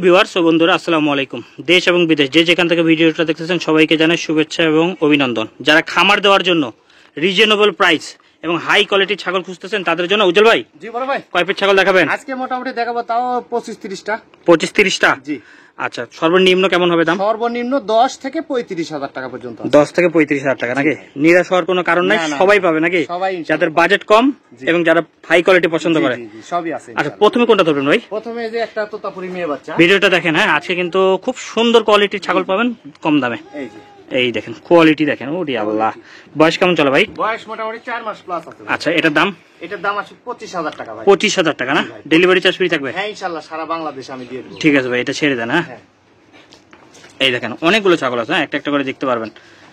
Viewers ও বন্ধুরা আসসালামু আলাইকুম। দেশ এবং বিদেশ যে যেখান থেকে ভিডিওটা দেখতেছেন সবাইকে জানাই শুভেচ্ছা এবং অভিনন্দন। যারা খামার দেওয়ার জন্য রিজনেবল প্রাইস এবং হাই কোয়ালিটির ছাগল খুঁজতেছেন তাদের জন্য উজ্জ্বল ভাই, জি বড় ভাই, কয় পিস ছাগল দেখাবেন? আজকে মোটামুটি দেখাবো তাও 25-30টা। 25-30টা? জি। আচ্ছা, সর্বনিম্ন কেমন হবে দাম? সর্বনিম্ন 10 থেকে 35,000 টাকা পর্যন্ত। 10 থেকে 35,000 টাকা নাকি? নিরাশ হওয়ার কোনো কারণ নাই, সবাই পাবে নাকি? সবাই, যাদের বাজেট কম এবং যারা হাই কোয়ালিটি পছন্দ করে। সবই আছে। আচ্ছা, প্রথমে কোনটা ধরবেন ভাই? প্রথমে যে একটা তোতাপুরি মেয়ে বাচ্চা, ভিডিওটা দেখেন। হ্যাঁ, আজকে কিন্তু খুব সুন্দর কোয়ালিটির ছাগল পাবেন কম দামে। এই যে এই দেখেন কোয়ালিটি দেখেন। ওরে আল্লাহ, বয়স কেমন চলে ভাই? বয়স মোটামুটি 4 মাস প্লাস আছে। আচ্ছা, এটার দাম? এটার দাম আছে 25,000 টাকা ভাই। 25,000 টাকা না? ডেলিভারি চার্জ ফ্রি থাকবে? হ্যাঁ ইনশাআল্লাহ, সারা বাংলাদেশে আমি দিয়ে দেব। ঠিক আছে ভাই, এটা ছেড়ে দেন। হ্যাঁ, এই দেখেন অনেকগুলো ছাগল আছে, একটা একটা করে দেখতে পারবেন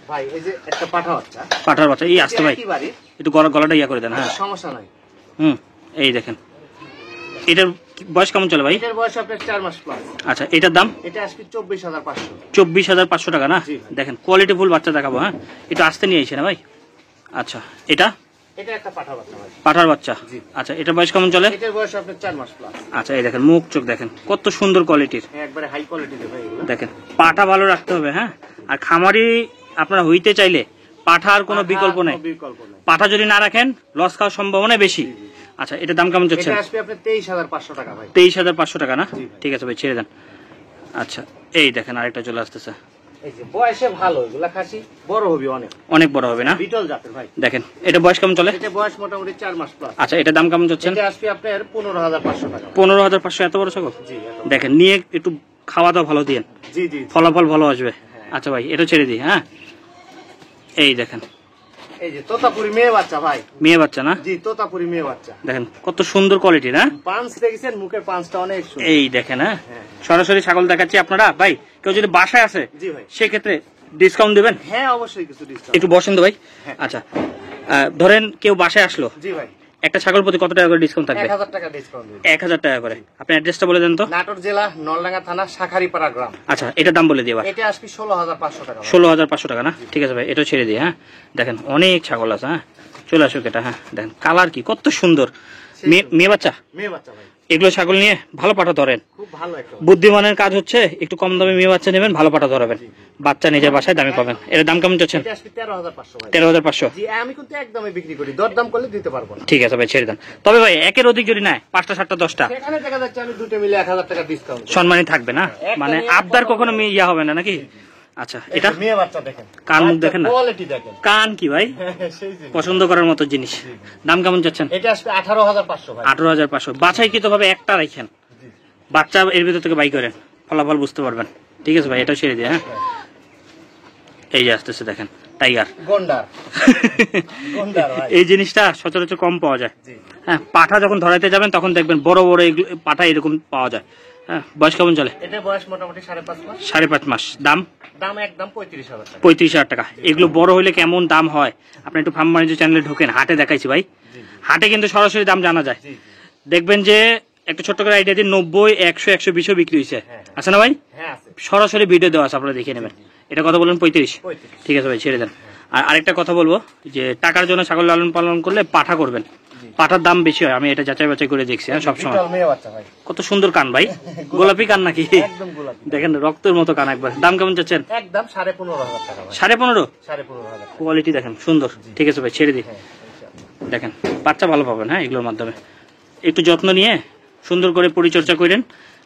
ভাই। এই যে একটা পাঠা বাচ্চা, পাঠার বাচ্চা। এই আসতে ভাই, একটু গলাটা ইয়া করে দেন। হ্যাঁ, সমস্যা নাই। এই দেখেন এটার বয়স কেমন চলে ভাই? এটার বয়স আপনার 4 মাস প্লাস। আচ্ছা, এটার দাম? এটা আসবে 24,500। 24,500 টাকা না? দেখেন কোয়ালিটি ফুল বাচ্চা দেখাবো। হ্যাঁ, একটু আসতে নিয়ে এসে না ভাই। আচ্ছা, এটা এটা একটা পাঠা বাচ্চা ভাই, পাঠার বাচ্চা। আচ্ছা, এটার বয়স কেমন চলে? এটার বয়স আপনার 4 মাস প্লাস। আচ্ছা, এই দেখেন মুখ চোখ দেখেন কত সুন্দর কোয়ালিটির, একবারে হাই কোয়ালিটির ভাই এগুলো। দেখেন পাঠা ভালো রাখতে হবে। হ্যাঁ, আর খামারি আপনারা হইতে চাইলে পাঠার কোনো বিকল্প নেই। পাঠা যদি না রাখেন লস খাওয়ার সম্ভাবনা বেশি। আচ্ছা, এটার দাম কেমন যাচ্ছে? এটা আসবে আপনার 23,500 টাকা ভাই। 23,500 টাকা না? ঠিক আছে ভাই, ছেড়ে দেন। আচ্ছা, এই দেখেন আরেকটা চলে আসতেছে। এই যে বয়সে ভালো, এগুলা খাসি বড় হবে, অনেক বড় হবে না? বিটল জাতের ভাই। দেখেন এটা বয়স কেমন চলে? এটা বয়স মোটামুটি 4 মাস প্লাস। আচ্ছা, এটার দাম কেমন যাচ্ছে? এটা আসবে আপনার 15,500 টাকা। 15,500? এত বড় ছাগল? জি। দেখেন নিয়ে একটু খাওয়া দাওয়া ভালো দিয়েন, জি জি, ফলাফল ভালো আসবে। আচ্ছা ভাই, এটা ছেড়ে দিই। হ্যাঁ, এই দেখেন এই যে তোতাপুরি মেয়ে বাচ্চা ভাই। মেয়ে বাচ্চা না? জি, তোতাপুরি মেয়ে বাচ্চা। দেখেন কত সুন্দর কোয়ালিটি না? পাঁচ দেখেছেন, মুখের পাঁচটা অনেক সুন্দর। এই দেখেন। হ্যাঁ, সরাসরি ছাগল দেখাচ্ছি আপনারা। ভাই, কেউ যদি বাসায় আসে জি ভাই, সেক্ষেত্রে ডিসকাউন্ট দেবেন? হ্যাঁ অবশ্যই কিছু ডিসকাউন্ট। একটু বসেন তো ভাই। আচ্ছা, ধরেন কেউ বাসায় আসলো, জি ভাই, একটা ছাগল প্রতি কত টাকা করে ডিসকাউন্ট থাকবে? 1,000 টাকা ডিসকাউন্ট। 1,000 টাকা করে। আপনি অ্যাড্রেসটা বলে দেন তো। নাটোর জেলা নলডাঙ্গা থানা শাখারিপাড়া গ্রাম। আচ্ছা, এটার দাম বলে দিই এবার। এটা আসবে 16,500 টাকা। 16,500 টাকা না? ঠিক আছে ভাই, এটা ছেড়ে দিই। হ্যাঁ, দেখেন অনেক ছাগল আছে। হ্যাঁ, চলে আসুক এটা। হ্যাঁ, দেখেন কালার কি কত সুন্দর। মেয়ে বাচ্চা? মেয়ে বাচ্চা ভাই। এগুলো ছাগল নিয়ে ভালো পাঠা ধরেন। খুব ভালো একটা বুদ্ধিমানের কাজ হচ্ছে একটু কম দামে মেয়ে বাচ্চা নেবেন, ভালো পাঠা ধরাবেন, বাচ্চা নিজের বাসায় দামে পাবেন। এর দাম কেমন চাচ্ছেন? এটা আসবে 13,500 ভাই। 13,500? জি, আমি কিন্তু একদমই বিক্রি করি, দরদাম করলে দিতে পারবো না। ঠিক আছে ভাই, ছেড়ে দেন। তবে ভাই একের অধিক যদি নেয় 5টা 7টা 10টা, সেখানে দেখা যাচ্ছে আমি দুটো মিলে 1,000 টাকা ডিসকাউন্ট সম্মানই থাকবে না? মানে আবদার কখনো ইয়া হবে না নাকি? আচ্ছা, এটা মেয়ে বাচ্চা দেখেন, কান মুখ দেখেন না, কোয়ালিটি দেখেন, কান কি ভাই পছন্দ করার মতো জিনিস। দাম কেমন চাচ্ছেন? এটা আসবে 18,500 ভাই। 18,500? বাছাই কৃত ভাবে একটা রাখেন, বাচ্চা এর ভিতর থেকে বাই করেন, ফলাফল বুঝতে পারবেন। ঠিক আছে ভাই, এটা ছেড়ে দিয়ে। হ্যাঁ, এই যে আসতেছে দেখেন টাইগার গন্ডার ভাই। এই জিনিসটা সচরাচর কম পাওয়া যায়। হ্যাঁ, পাঠা যখন ধরাইতে যাবেন তখন দেখবেন বড় বড় পাঠা এরকম পাওয়া যায়। হ্যাঁ, বয়স কেমন চলে? এটা বয়স মোটামুটি 5.5 মাস। 5.5 মাস। দাম? দাম একদম 35,000 টাকা। 35,000 টাকা। এগুলো বড় হইলে কেমন দাম হয় আপনি একটু ফার্ম বাণিজ্য চ্যানেলে ঢোকেন, হাটে দেখাইছি ভাই। হাটে কিন্তু সরাসরি দাম জানা যায়। দেখবেন যে একটা ছোট্ট করে আইডিয়া দিয়ে 90, 100, 120 বিক্রি হয়েছে। আছে না ভাই? হ্যাঁ আছে, সরাসরি ভিডিও দেওয়া আছে, আপনারা দেখে নেবেন। এটা কথা বলেন 35? ঠিক আছে ভাই, ছেড়ে দেন। আর আরেকটা কথা বলবো যে টাকার জন্য ছাগল লালন পালন করলে পাঠা করবেন, পাঠার দাম বেশি হয়। আমি এটা যাচাই বাছাই করে দেখছি। হ্যাঁ, সবসময়। কত সুন্দর কান ভাই, গোলাপি কান নাকি? একদম গোলাপি, দেখেন রক্তের মতো কান একবার। দাম কেমন চাচ্ছেন? একদম 15,500 টাকা ভাই। 15.5? 15,500 কোয়ালিটি দেখেন সুন্দর। ঠিক আছে ভাই, ছেড়ে দিই। দেখেন বাচ্চা ভালো পাবেন। হ্যাঁ, এগুলোর মাধ্যমে একটু যত্ন নিয়ে সুন্দর করে পরিচর্যা করেন,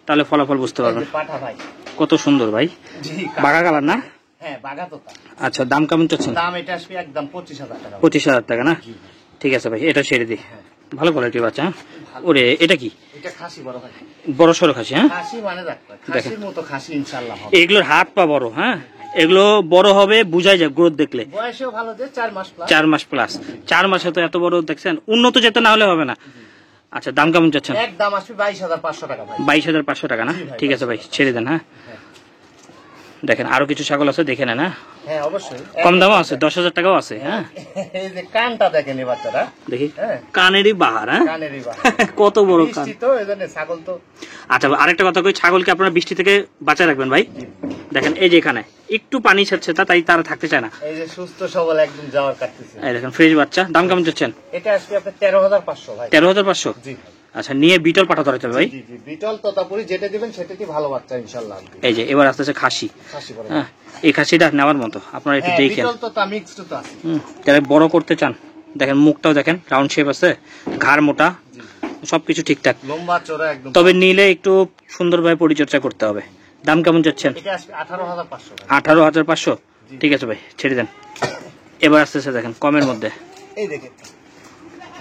তাহলে ফলাফল বুঝতে পারবেন। পাঠা ভাই কত সুন্দর ভাই, বাঘা কালার না? হ্যাঁ, বাঘা তোতা। আচ্ছা, দাম কেমন চাচ্ছেন? দাম এটা আসবে একদম 25,000 টাকা। 25,000 টাকা না? ঠিক আছে ভাই, এটা ছেড়ে দিই। ভালো কোয়ালিটির বাচ্চা। ওরে, এটা কি? এটা খাসি বড় ভাই, বড় সড়ো খাসি? হ্যাঁ, খাসি মানে খাসির মতো খাসি ইনশাআল্লাহ হবে। এগুলোর হাত পা বড়। হ্যাঁ, এগুলো বড় হবে বুঝাই যায় গ্রোথ দেখলে। বয়সেও ভালো, যে 4 মাস প্লাস। 4 মাস প্লাস। 4 মাসে তো এত বড় দেখছেন, উন্নত যেতে না হলে হবে না। আচ্ছা, দাম কেমন চাচ্ছেন? একদম আসবে 22,500 টাকা ভাই। 22,500 টাকা না? ঠিক আছে ভাই, ছেড়ে দেন। হ্যাঁ, দেখেন আরো কিছু ছাগল আছে, দেখে নেন। হ্যাঁ অবশ্যই, কম দামও আছে, 10,000 টাকাও আছে। হ্যাঁ, এই যে কানটা দেখেন এই বাচ্চাটা, দেখি কানেরই বাহার। হ্যাঁ, কানেরই বাহার, কত বড় কান তো এজন্য ছাগল তো। আচ্ছা, আরেকটা কথা কই, ছাগলকে আপনারা বৃষ্টি থেকে বাঁচায় রাখবেন ভাই। দেখেন এই যে এখানে একটু পানি ছাড়ছে, তাই তারা থাকতে চায় না। এই যে সুস্থ সবল একদম যাওয়ার কাটতেছে। এই দেখেন ফ্রেশ বাচ্চা। দাম কেমন চাচ্ছেন? এটা আসবে আপনার 13,500 ভাই। 13,500? জি। আচ্ছা, নিয়ে বিটল পাঠা ধরাতে হবে ভাই। জি জি, বিটল তোতাপুরি যেটা দিবেন সেটাই ভালো বাচ্চা ইনশাআল্লাহ। এই যে এবার আসতেছে খাসি। খাসি বলে হ্যাঁ, এই খাসিটা নেওয়ার মতো, আপনারা একটু দেখেন। বিটল তোতা মিক্সড তো আছে। যারা বড় করতে চান দেখেন, মুখটাও দেখেন রাউন্ড শেপ আছে, ঘাড় মোটা, সবকিছু ঠিকঠাক। লম্বা চওড়া একদম। তবে নিলে একটু সুন্দরভাবে পরিচর্যা করতে হবে। দাম কেমন যাচ্ছেন? এটা আসবে 18,500 টাকা। 18,500। ঠিক আছে ভাই, ছেড়ে দেন। এবার আসতেছে দেখেন কমের মধ্যে, এই দেখেন,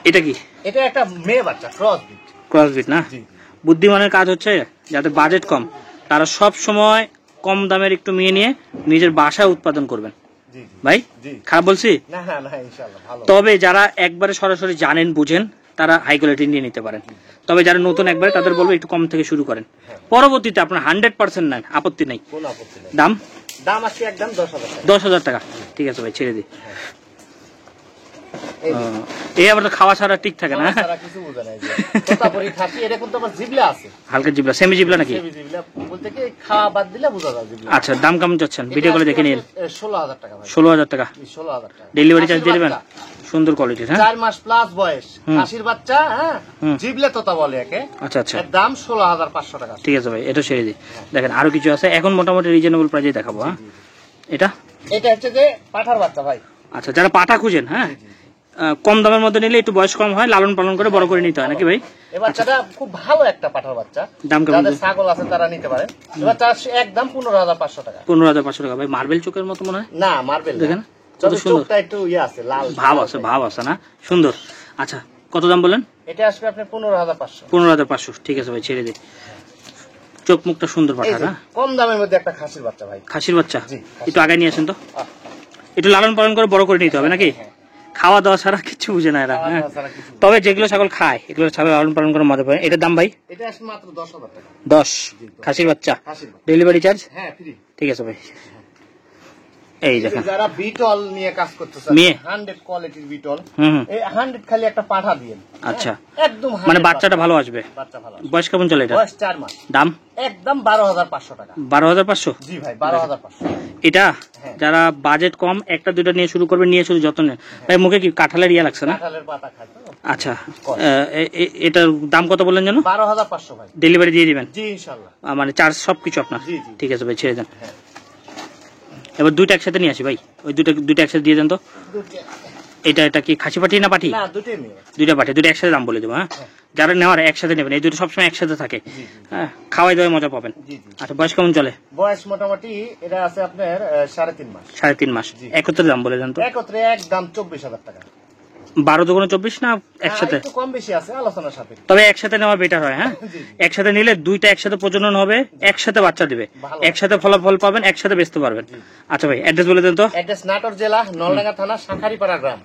এটা কি? এটা একটা মেয়ে বাচ্চা ক্রস বিট। ক্রসবিট না? জি বুদ্ধিমানের কাজ হচ্ছে যাদের বাজেট কম, তারা সব সময় কম দামের একটু মেয়ে নিয়ে নিজের বাসায় উৎপাদন করবেন। জি জি ভাই জি। খারাপ বলছি? না না না, ইনশাআল্লাহ ভালো। তবে যারা একবারে সরাসরি জানেন বুঝেন, তারা হাই কোয়ালিটি নিয়ে নিতে পারেন। তবে যারা নতুন একবারে, তাদের বলবো একটু কম থেকে শুরু করেন। পরবর্তীতে আপনার 100% নেন, আপত্তি নেই। কোন আপত্তি নেই। দাম দাম আছে একদম 10,000 টাকা। 10,000 টাকা। ঠিক আছে ভাই, ছেড়ে দিই। এই যে, এই আবার তো খাওয়া ছাড়া ঠিক থাকে না। সারা কিছু বোঝা নাই যে তোতাপুরি খাসি, এটা কিন্তু আমার জিবলা আছে। হালকা জিবলা, সেমি জিবলা নাকি? সেমি জিবলা বলতে কি খাওয়া বাদ দিলে বোঝা যায় জিবলা। আচ্ছা, দাম কেমন চাচ্ছেন? ভিডিও করে দেখে নিন। 16,000 টাকা ভাই। 16,000 টাকা। 16,000 টাকা। ডেলিভারি চার্জ দিয়ে দেবেন? বাচ্চা, সুন্দর কোয়ালিটির। হ্যাঁ, 4 মাস প্লাস বয়স খাসির বাচ্চা। হ্যাঁ, জিবলা তোতা বলে একে। আচ্ছা আচ্ছা, এর দাম 16,500 টাকা। ঠিক আছে ভাই, এটা ছেড়ে দিই। দেখেন আরো কিছু আছে, এখন মোটামুটি রিজনেবল প্রাইজে দেখাবো। হ্যাঁ, এটা এটা হচ্ছে যে পাঠার বাচ্চা ভাই। আচ্ছা, যারা পাঠা খুঁজেন, হ্যাঁ কম দামের মধ্যে নিলে একটু বয়স কম হয়, লালন পালন করে বড় করে নিতে হয় নাকি ভাই? এই বাচ্চাটা খুব ভালো একটা পাঠার বাচ্চা। দাম কেমন? যাদের ছাগল আছে তারা নিতে পারেন। এই বাচ্চা একদম 15,500 টাকা। 15,500 টাকা ভাই। মার্বেল চোখের মতো মনে হয়, না মার্বেল দেখেন কত তবে সুন্দর। চোখটা একটু ইয়ে আছে, লাল ভাব আছে, ভাব আছে না? সুন্দর। আচ্ছা, কত দাম বলেন? এটা আসবে আপনি 15,500। 15,500। ঠিক আছে ভাই, ছেড়ে দিই। চোখ মুখটা সুন্দর এই পাঠা যে না? কম দামের মধ্যে একটা খাসির বাচ্চা ভাই। খাসির বাচ্চা জি, একটু আগে নিয়ে আসেন তো। আহ, একটু লালন পালন করে বড় করে নিতে হবে নাকি? খাওয়া দাওয়া ছাড়া কিছু বুঝে না এরা। খাওয়া হ্যাঁ, দাওয়া ছাড়া কিছু। তবে যেগুলো ছাগল খায় এগুলো ছাগল লালন পালন করে মজা পায়। এটার দাম ভাই? এটা আসবে মাত্র 10,000 টাকা। 10। খাসির বাচ্চা, খাসির বাচ্চা। Delivery charge? হ্যাঁ ফ্রি। ঠিক আছে ভাই। এই দেখেন যারা বিটল নিয়ে কাজ করতে চান, মেয়ে? 100 কোয়ালিটির বিটল, হুম হুম। এই 100 খালি একটা পাঠা দিয়েন। আচ্ছা, একদম 100 মানে বাচ্চাটা ভালো আসবে। বাচ্চা ভালো আছে। বয়স কেমন চলে এটা? বয়স 4 মাস। দাম একদম 12,500 টাকা। 12,500। জি ভাই 12,500। এটা হ্যাঁ। যারা বাজেট কম, একটা দুটো নিয়ে শুরু করবে, নিয়ে শুধু যত্ন নেন ভাই। মুখে কি কাঁঠালের ইয়া লাগছে না? কাঁঠালের পাতা খায় তো। আচ্ছা, এটার দাম কত বললেন যেন? 12,500 ভাই। ডেলিভারি দিয়ে দিবেন? জি ইনশাআল্লাহ। মানে চার্জ সবকিছু আপনার? জি, জি। ঠিক আছে ভাই, ছেড়ে দেন। হ্যাঁ। এবার দুইটা একসাথে নিয়ে আসি ভাই, ওই দুইটা একসাথে দিয়ে দেন তো। এটা কি খাসি পাঠি না পাঠি? না দুটোই মেয়ে। দুইটা পাঠি, দুটো একসাথে দাম বলে দেবো। হ্যাঁ, যারা নেওয়ার একসাথে নেবেন, এই দুটো সবসময় একসাথে থাকে। জি জি হ্যাঁ, খাওয়াই দাওয়াই মজা পাবেন। জি জি। আচ্ছা, বয়স কেমন চলে? বয়স মোটামুটি এটা আছে আপনার 3.5 মাস। 3.5 মাস। জি। একত্রে দাম বলে দেন তো। একত্রে একদম 24,000 টাকা। 12 দুগুণে 24 না একসাথে? একটু কম বেশি আছে আলোচনার সাপেক্ষে। তবে একসাথে নেওয়া বেটার হয়। হ্যাঁ, জি, জি। একসাথে নিলে দুইটা একসাথে প্রজনন হবে, একসাথে বাচ্চা দিবে, ভালো। একসাথে ফলাফল পাবেন, একসাথে বেচতে পারবেন। আচ্ছা ভাই, অ্যাড্রেস বলে দেন তো। অ্যাড্রেস নাটোর জেলা, নলডাঙ্গা থানা, শাঁখারীপাড়া গ্রাম।